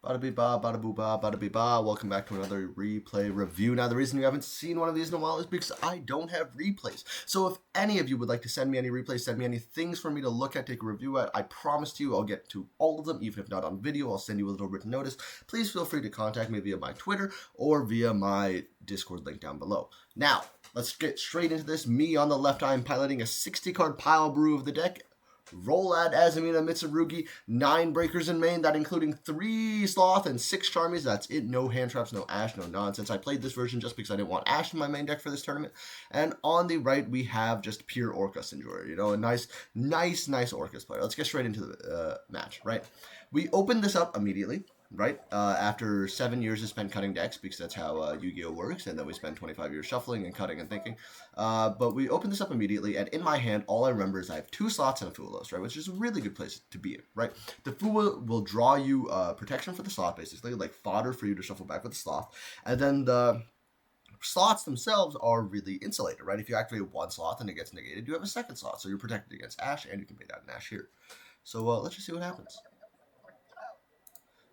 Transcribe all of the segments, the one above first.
Bada bee ba, bada boo ba, bada bee ba. Welcome back to another replay review. Now, the reason you haven't seen one of these in a while is because I don't have replays. So if any of you would like to send me any replays, send me any things for me to look at, take a review at, I promise you I'll get to all of them, even if not on video. I'll send you a little written notice. Please feel free to contact me via my Twitter or via my Discord link down below. Now, let's get straight into this. Me on the left, I am piloting a 60-card pile brew of the deck. RoLaD Azamina Mitsurugi, 9 breakers in main, that including 3 Sloth and 6 Charmies. That's it. No hand traps, no Ash, no nonsense. I played this version just because I didn't want Ash in my main deck for this tournament. And on the right, we have just pure Orcust enjoyer. You know, a nice Orcust player. Let's get straight into the match, right? We opened this up immediately. Right? After 7 years of spent cutting decks, because that's how Yu-Gi-Oh! Works, and then we spend 25 years shuffling and cutting and thinking. But we opened this up immediately, and in my hand, all I remember is I have 2 slots and a Fulos, right? Which is a really good place to be in, right? The Fua will draw you protection for the slot, basically, like fodder for you to shuffle back with the sloth. And then the slots themselves are really insulated, right? If you activate 1 slot and it gets negated, you have a 2nd slot, so you're protected against Ash, and you can pay down an Ash here. So let's just see what happens.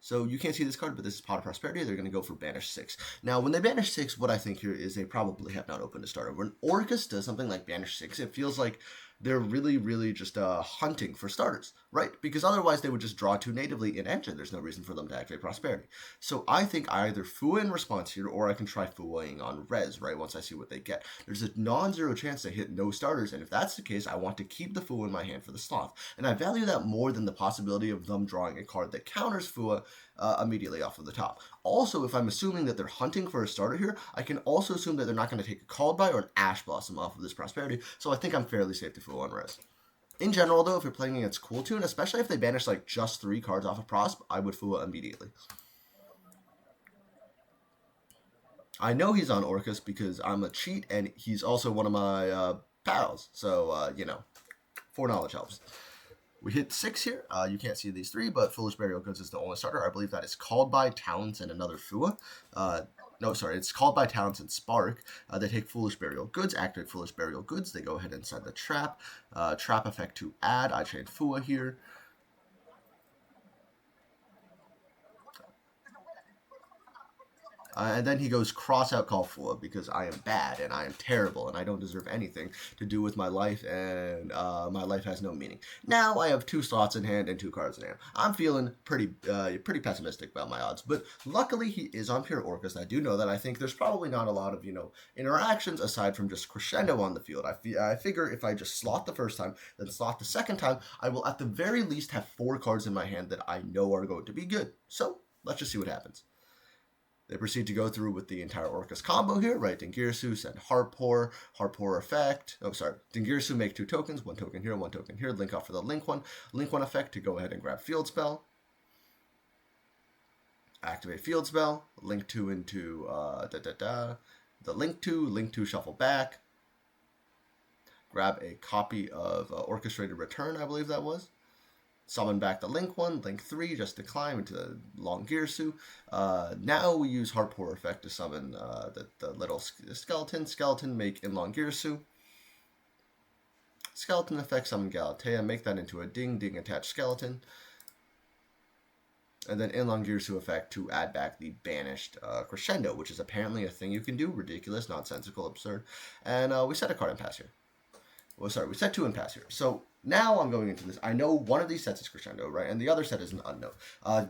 So you can't see this card, but this is Pot of Prosperity. They're going to go for Banish 6. Now, when they Banish 6, what I think here is they probably have not opened a starter. When Orcust does something like Banish 6, it feels like they're really just hunting for starters, right? Because otherwise they would just draw 2 natively in Engine. There's no reason for them to activate Prosperity. So I think I either Fua in response here, or I can try Fuaing on Res, right, once I see what they get. There's a non-zero chance to hit no starters, and if that's the case, I want to keep the Fua in my hand for the Sloth. And I value that more than the possibility of them drawing a card that counters Fua immediately off of the top. Also, if I'm assuming that they're hunting for a starter here, I can also assume that they're not going to take a Called By or an Ash Blossom off of this Prosperity, so I think I'm fairly safe to Fua on Res. In general, though, if you're playing against Cool Tune, especially if they banish like just 3 cards off of Prosp, I would Fua immediately. I know he's on Orcust because I'm a cheat, and he's also one of my pals, so, you know, foreknowledge helps. We hit 6 here. You can't see these 3, but Foolish Burial Goods is the only starter. I believe that is Called By, Talents, and another Fua. No, sorry, it's Called By, Talents, and Spark. They take Foolish Burial Goods, activate Foolish Burial Goods. They go ahead inside the trap. Trap effect to add. I chain Fua here. And then he goes cross out Call Fua because I am bad and I am terrible and I don't deserve anything to do with my life, and my life has no meaning. Now I have 2 slots in hand and 2 cards in hand. I'm feeling pretty pessimistic about my odds, but luckily he is on pure Orcust. I do know that. I think there's probably not a lot of, you know, interactions aside from just Crescendo on the field. I figure if I just slot the first time, then slot the second time, I will at the very least have 4 cards in my hand that I know are going to be good. So let's just see what happens. They proceed to go through with the entire Orcust combo here, right? Dingirsu, send Heart Pour effect. Oh, sorry. Dingirsu, make 2 tokens, 1 token here, 1 token here. Link off for the Link 1 effect to go ahead and grab Field Spell. Activate Field Spell. Link 2 into the Link 2, shuffle back. Grab a copy of Orchestrated Return, I believe that was. Summon back the Link 1, Link 3, just to climb into the long Girsu. Now we use Heart Pour effect to summon the little skeleton, make in long Girsu. Skeleton effect, summon Galatea, make that into a ding attached skeleton. And then Inlong Girsu effect to add back the banished Crescendo, which is apparently a thing you can do. Ridiculous, nonsensical, absurd. And we set a card in pass here. Well, sorry, we set 2 in pass here. So now I'm going into this. I know one of these sets is Crescendo, right? And the other set is an unknown.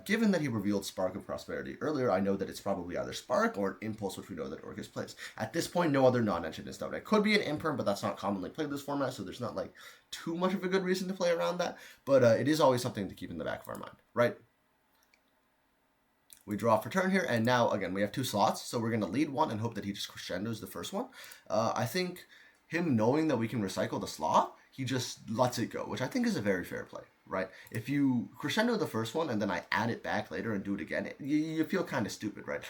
Given that he revealed Spark of Prosperity earlier, I know that it's probably either Spark or an Impulse, which we know that Orcust plays. At this point, no other non-engine is known. It could be an Imperm, but that's not commonly played in this format, so there's not like too much of a good reason to play around that. But it is always something to keep in the back of our mind, right? We draw for turn here, and now, again, we have 2 slots, so we're going to lead 1 and hope that he just Crescendos the first one. I think him knowing that we can recycle the slot, he just lets it go, which I think is a very fair play, right? If you Crescendo the first one and then I add it back later and do it again, you feel kind of stupid, right?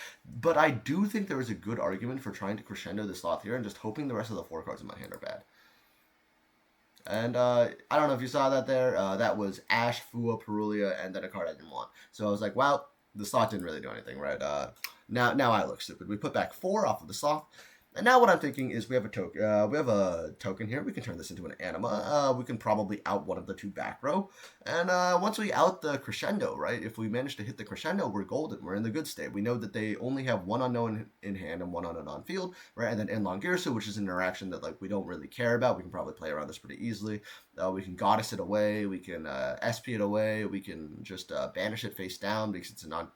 But I do think there is a good argument for trying to Crescendo the slot here and just hoping the rest of the 4 cards in my hand are bad. And I don't know if you saw that there. That was Ash, Fua, Perulia, and then a card I didn't want. So I was like, wow, the slot didn't really do anything, right? Now I look stupid. We put back 4 off of the slot. And now what I'm thinking is we have a token here. We can turn this into an anima. We can probably out one of the two back row. And once we out the crescendo, right? If we manage to hit the crescendo, we're golden. We're in the good state. We know that they only have one unknown in hand and one unknown on field, right? And then Dingirsu, which is an interaction that like we don't really care about. We can probably play around this pretty easily. We can goddess it away. We can SP it away. We can just banish it face down because it's a non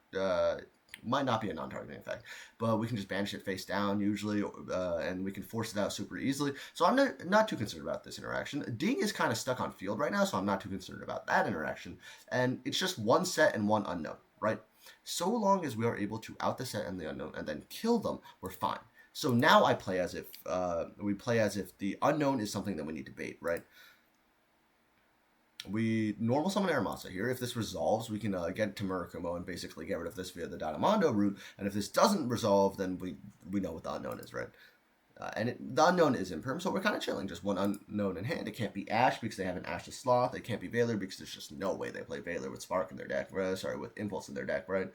might not be a non-targeting effect, but we can just banish it face down usually, and we can force it out super easily. So I'm not too concerned about this interaction. Ding is kind of stuck on field right now, so I'm not too concerned about that interaction. And it's just one set and one unknown, right? So long as we are able to out the set and the unknown and then kill them, we're fine. So now I play as if the unknown is something that we need to bait, right? We normal summon Aramasa here. If this resolves, we can get to Murakumo and basically get rid of this via the Dynamando route. And if this doesn't resolve, then we know what the unknown is, right? The unknown is Imperm, so we're kind of chilling. Just one unknown in hand. It can't be Ash because they have an Ash to Sloth. It can't be Valor because there's just no way they play Valor with Spark in their deck. With Impulse in their deck, right?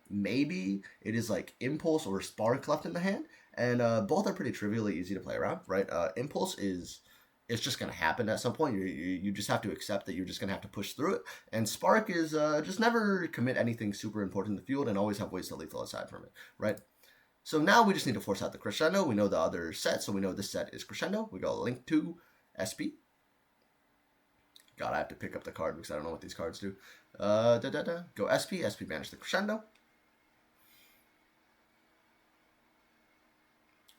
Maybe it is like Impulse or Spark left in the hand. And both are pretty trivially easy to play around, right? Impulse is... it's just going to happen at some point. You just have to accept that you're just going to have to push through it. And Spark is just never commit anything super important in the field and always have ways to lethal aside from it, right? So now we just need to force out the Crescendo. We know the other set, so we know this set is Crescendo. We go Link to SP. God, I have to pick up the card because I don't know what these cards do. Go SP. SP banish the Crescendo.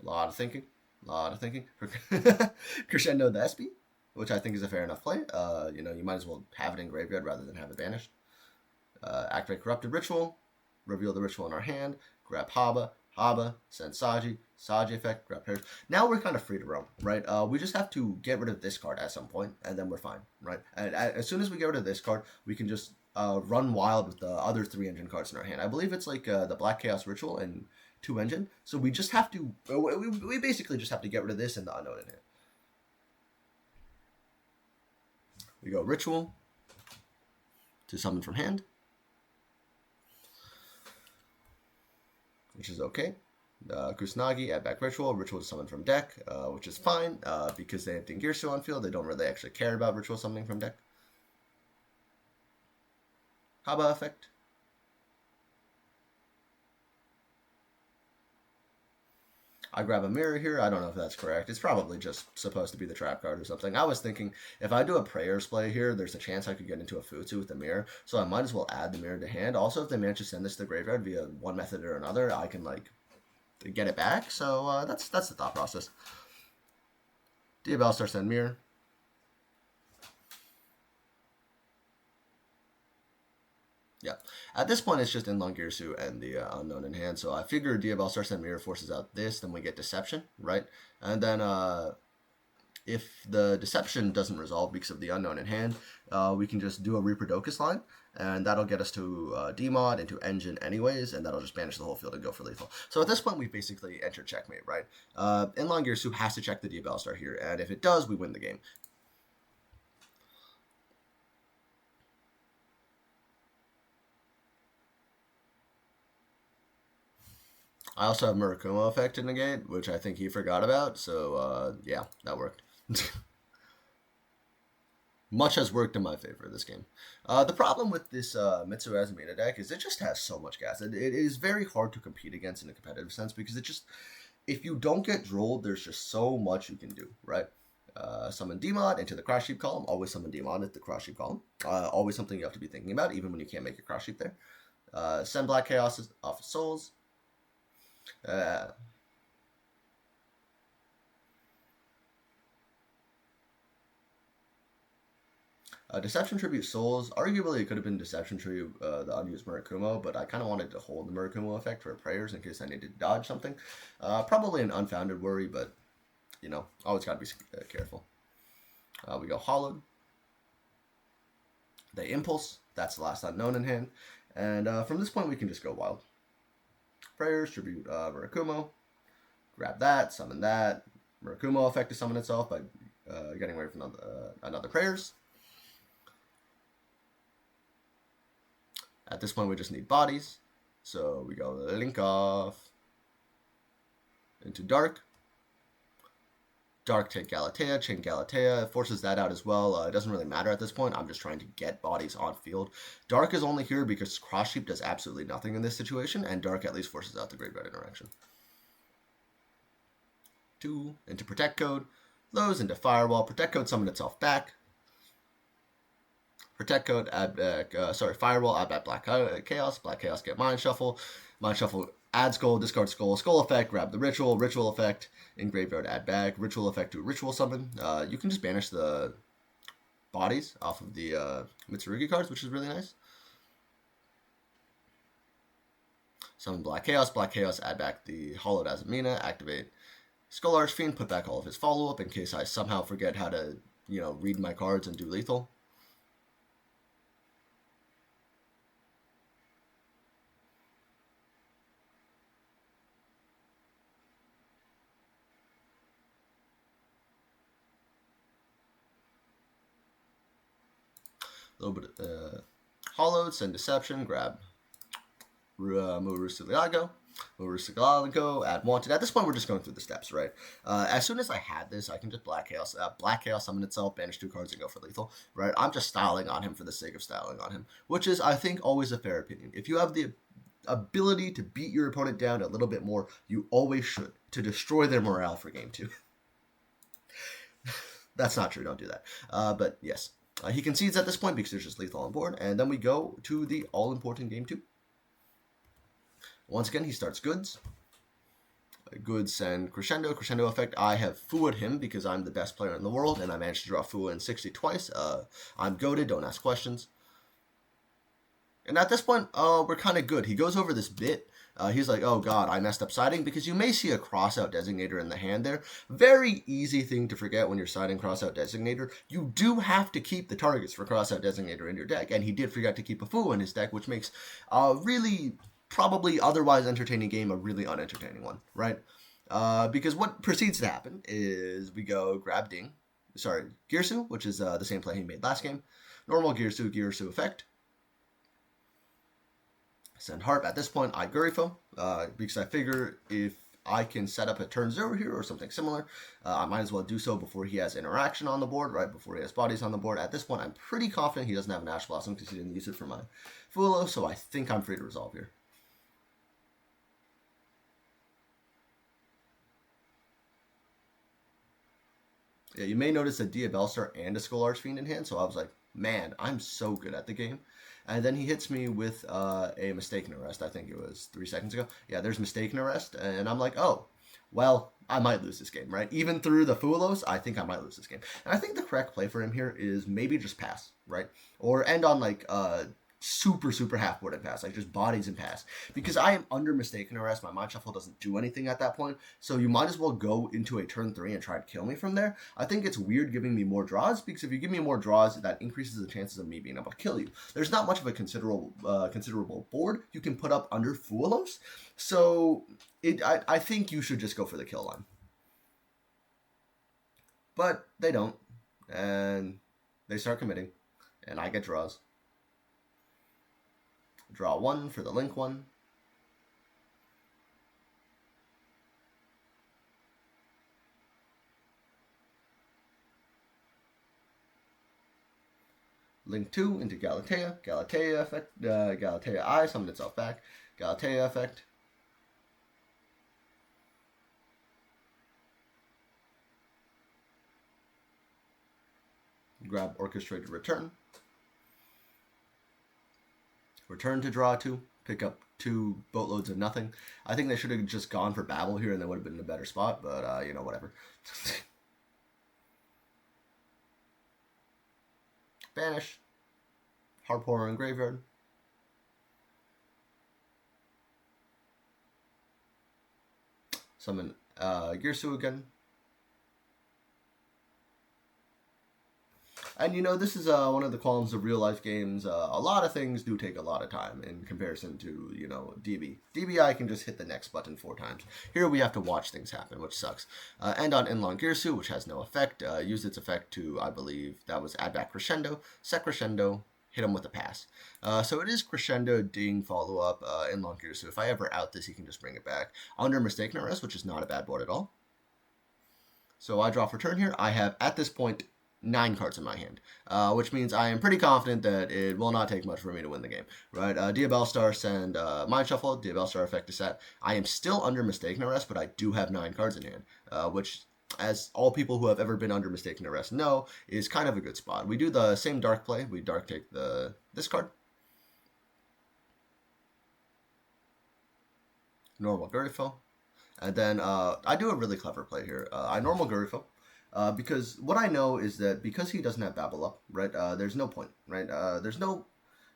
A lot of thinking. Crescendo the SP, which I think is a fair enough play. You might as well have it in graveyard rather than have it banished. Activate Corrupted Ritual, reveal the ritual in our hand, grab Haba, send Saji effect, grab pairs. Now we're kind of free to roam, right? We just have to get rid of this card at some point, and then we're fine, right? And as soon as we get rid of this card, we can just run wild with the other 3 engine cards in our hand. I believe it's like the Black Chaos Ritual and 2 engine. So we just have to, we basically just have to get rid of this and the unknown in hand. We go Ritual to summon from hand, which is okay. Kusanagi, add back Ritual. Ritual to summon from deck, which is fine because they have Dingirsu on field. They don't really actually care about Ritual summoning from deck. Haba effect. I grab a mirror here. I don't know if that's correct. It's probably just supposed to be the trap card or something. I was thinking if I do a Prayers play here, there's a chance I could get into a Futsu with the mirror. So I might as well add the mirror to hand. Also, if they manage to send this to the graveyard via one method or another, I can like get it back. So that's the thought process. Diabellstar send mirror. Yeah. At this point, it's just in Dingirsu and the unknown in hand. So I figure Diabellstar send mirror forces out this, then we get Deception, right? And then if the Deception doesn't resolve because of the unknown in hand, we can just do a Reaper-Docus line, and that'll get us to Demod into Engine anyways, and that'll just banish the whole field and go for lethal. So at this point, we basically enter checkmate, right? Dingirsu has to check the Diabellstar here, and if it does, we win the game. I also have Murakumo effect to negate, which I think he forgot about, so yeah, that worked. Much has worked in my favor this game. The problem with this Mitsurugi Azamina deck is it just has so much gas. It is very hard to compete against in a competitive sense because if you don't get drolled, there's just so much you can do, right? Summon Demod into the Cross Sheep column. Always summon Demod into the Cross Sheep column. Always something you have to be thinking about, even when you can't make a Cross Sheep there. Send Black Chaos off of Souls. Deception Tribute Souls. Arguably, it could have been Deception Tribute the unused Murakumo, but I kind of wanted to hold the Murakumo effect for Prayers in case I needed to dodge something. Probably an unfounded worry, but, always got to be careful. We go Hollowed. They Impulse. That's the last unknown in hand. And from this point, we can just go wild. Prayers, tribute Murakumo, grab that, summon that. Murakumo effect to summon itself by getting away from another Prayers. At this point, we just need bodies, so we go Link off. into Dark. Dark take Galatea, chain Galatea, forces that out as well. It doesn't really matter at this point. I'm just trying to get bodies on field. Dark is only here because Cross Sheep does absolutely nothing in this situation, and Dark at least forces out the Graveyard interaction. 2 into Protect Code, those into Firewall. Protect Code summon itself back. Protect Code, add back, Firewall, add back Black Chaos. Black Chaos get Mind Shuffle. Mind Shuffle, add Skull, discard Skull. Skull effect, grab the Ritual. Ritual effect, in Graveyard, add back. Ritual effect to Ritual Summon. You can just banish the bodies off of the Mitsurugi cards, which is really nice. Summon Black Chaos, add back the Hollowed Azamina, activate Skull Archfiend, put back all of his follow-up in case I somehow forget how to, read my cards and do lethal. A little bit of Hollowed, send Deception, grab Murakumo, add Wanted. At this point, we're just going through the steps, right? As soon as I had this, I can just Black Chaos summon itself, banish 2 cards, and go for lethal, right? I'm just styling on him for the sake of styling on him, which is, I think, always a fair opinion. If you have the ability to beat your opponent down a little bit more, you always should, to destroy their morale for game 2. That's not true, don't do that. But yes. He concedes at this point because there's just lethal on board, and then we go to the all-important game 2. Once again, he starts Goods. Goods and Crescendo. Crescendo effect, I have Fua'd him because I'm the best player in the world, and I managed to draw Fu'a in 60 twice. I'm goated, don't ask questions. And at this point, we're kind of good. He goes over this bit. He's like, oh god, I messed up siding, because you may see a crossout designator in the hand there. Very easy thing to forget when you're siding crossout designator. You do have to keep the targets for crossout designator in your deck, and he did forget to keep a Fu'a in his deck, which makes really probably otherwise entertaining game a really unentertaining one, right? Because what proceeds to happen is we go grab Dingirsu, which is the same play he made last game. Normal Dingirsu effect. Send Harp. At this point, I Gurifo, because I figure if I can set up a turn 0 here or something similar, I might as well do so before he has interaction on the board, right, before he has bodies on the board. At this point, I'm pretty confident he doesn't have an Ash Blossom because he didn't use it for my Fulo, so I think I'm free to resolve here. Yeah, you may notice a Diabellstar and a Skull Archfiend in hand, so I was like, man, I'm so good at the game. And then he hits me with a Mistaken Arrest. I think it was 3 seconds ago. Yeah, there's Mistaken Arrest. And I'm like, oh, well, I might lose this game, right? Even through the Fulos, I think I might lose this game. And I think the correct play for him here is maybe just pass, right? Or end on like super half-board and pass, like just bodies and pass. Because I am under Mistaken Arrest. My Mind Shuffle doesn't do anything at that point. So you might as well go into a turn 3 and try to kill me from there. I think it's weird giving me more draws, because if you give me more draws, that increases the chances of me being able to kill you. There's not much of a considerable board you can put up under Fulos. So I think you should just go for the kill line. But they don't. And they start committing. And I get draws. Draw 1 for the link 1. Link 2 into Galatea. Galatea effect. Galatea I summoned itself back. Galatea effect. Grab Orchestrated Return. Return to draw 2, pick up 2 boatloads of nothing. I think they should have just gone for Babel here and they would have been in a better spot, but, whatever. Banish. Harp Horror in Graveyard. Summon Dingirsu again. And this is one of the qualms of real life games. A lot of things do take a lot of time in comparison to, DB. DB, I can just hit the next button 4 times. Here we have to watch things happen, which sucks. End on Inlong Dingirsu, which has no effect. Use its effect to, I believe, that was add back Crescendo, set Crescendo, hit him with a pass. So it is crescendo, ding, follow-up, in long gear. So if I ever out this, he can just bring it back. Under mistaken arrest, which is not a bad board at all. So I draw for turn here. I have, at this point, 9 cards in my hand, which means I am pretty confident that it will not take much for me to win the game, right? Diabell Star, send Mind Shuffle, Diabell Star effect is set. I am still under mistaken arrest, but I do have 9 cards in hand, which, as all people who have ever been under mistaken arrest know, is kind of a good spot. We do the same dark play. We dark take this card. Normal Gurifo. And then I do a really clever play here. I normal Gurifo. Because what I know is that because he doesn't have Babble Up, right, there's no point, right? There's no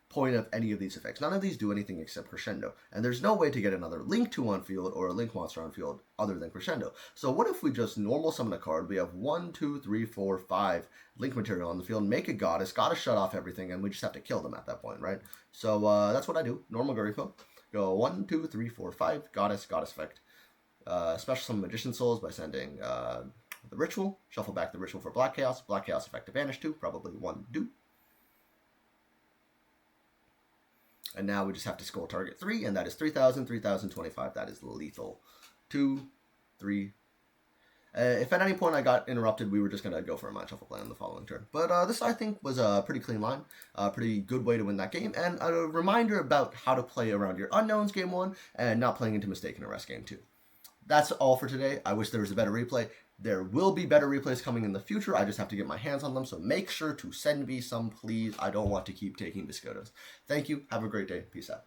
point of any of these effects. None of these do anything except Crescendo. And there's no way to get another Link 2 on field or a Link monster on field other than Crescendo. So what if we just normal summon a card? We have 1, 2, 3, 4, 5 Link material on the field, make a Goddess shut off everything, and we just have to kill them at that point, right? So that's what I do. Normal Gurifo. Go 1, 2, 3, 4, 5, Goddess effect. Special summon Magician Souls by sending the Ritual, shuffle back the Ritual for Black Chaos effect to banish 2, probably 1 do. And now we just have to score target 3, and that is 3,000, 3,025, that is lethal. 2, 3. If at any point I got interrupted, we were just going to go for a Mind Shuffle play on the following turn. But this, I think, was a pretty clean line, a pretty good way to win that game, and a reminder about how to play around your unknowns game 1, and not playing into mistaken arrest game 2. That's all for today. I wish there was a better replay. There will be better replays coming in the future. I just have to get my hands on them, so make sure to send me some, please. I don't want to keep taking biscottos. Thank you. Have a great day. Peace out.